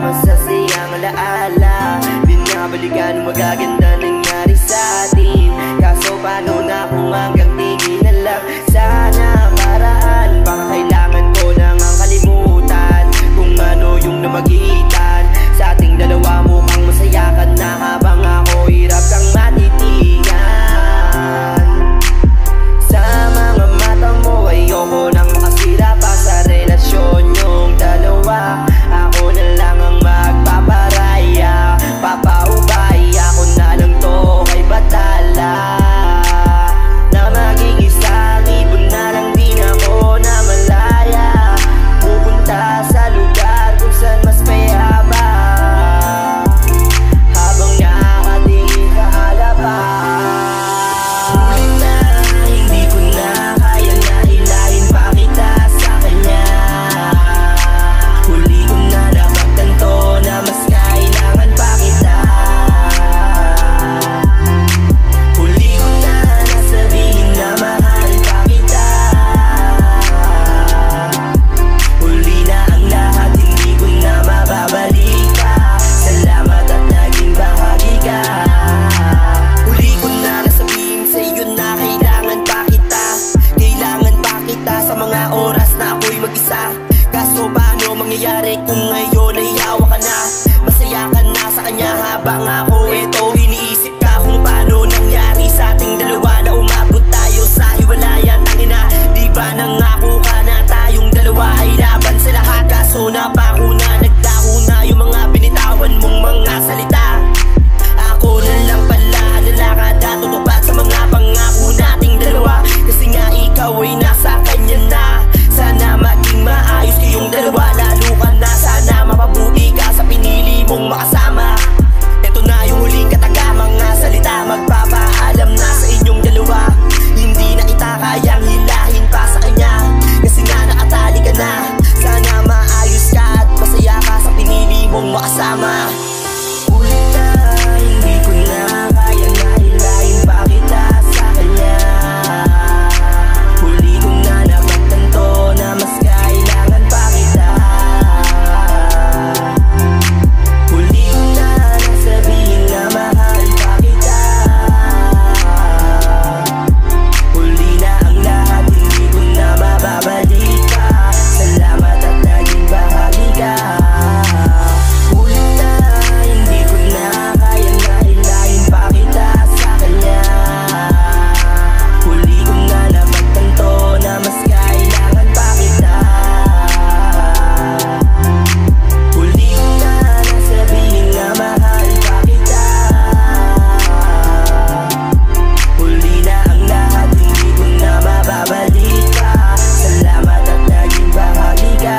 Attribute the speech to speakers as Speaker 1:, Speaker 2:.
Speaker 1: Masasayang alaala, binabalikan ang magaganda nangyari sa atin. Kaso paano na kung hanggang tingin na lang? Sana paraan, baka kailangan ko nang ang kalimutan kung ano yung namagitan sa ating dalawa. Mukhang masaya ka na habang ako hirap kang matitigan. Sa mga mata mo ayoko nang makasira pa sa relasyon yung dalawa. Ako na lang ang magpaparaya, papaubay ako na lang to kay Batala. Na maging isang ibon na lang din ako na malaya, pupunta sa lugar kung saan mas payapa, habang nakatingin ka halapan. Sulit na hindi ko na kaya na hilahin pa kita sa kanya. Huli ko na napagtanto na mas kailangan pa kita. Huli ko na nasabihin na mahal pa kita. Huli na ang lahat, hindi ko na mababalik pa. Salamat at naging bahagi ka. Huli ko na nasabihin sa iyo na kailangan pa kita. Kailangan pa kita sa mga oras na ako'y mag-isa. Kaso paano mangyayari kung ngayon ay hawa ka na? Masaya ka na sa kanya habang ako eto iniisip ka kung paano nangyari sa ating dalawa na umabot tayo sa hiwalayan. Tangina, di ba nangako ka na tayong dalawa ay laban sa lahat? Kaso napako na, nagdako na yung mga binitawan mong mga salita. Ako na lang pala lalakad at tutupad sa mga pangako nating dalawa. Kasi nga ikaw ay nasa kanya na. Sana maging maayos kayong dalawa, lalo ka na sana mapabuti ka sa pinili mong makasama. Ito na yung huling kataga, mga salita magpapaalam na sa inyong dalawa. Hindi na kita kayang hilahin pa sa kanya, kasi nga nakatali ka na. Sana maayos ka at masaya ka sa pinili mong makasama. Ulit na hindi ko na kaya na hilahin pa kita sa kanya. Huli ko na napagtanto na mas kailangan pa kita. Huli ko na nasabihin na mahal pa kita. Huli na ang lahat, hindi ko na mababalik pa. Salamat at naging bahagi ka. Huli na hindi ko na kaya na hilahin pa kita sa kanya. Huli ko na napagtanto na mas kailangan pa kita. Huli ko na nasabihin na mahal pa kita. Huli na ang lahat, hindi ko na mababalik pa. Salamat at naging bahagi ka.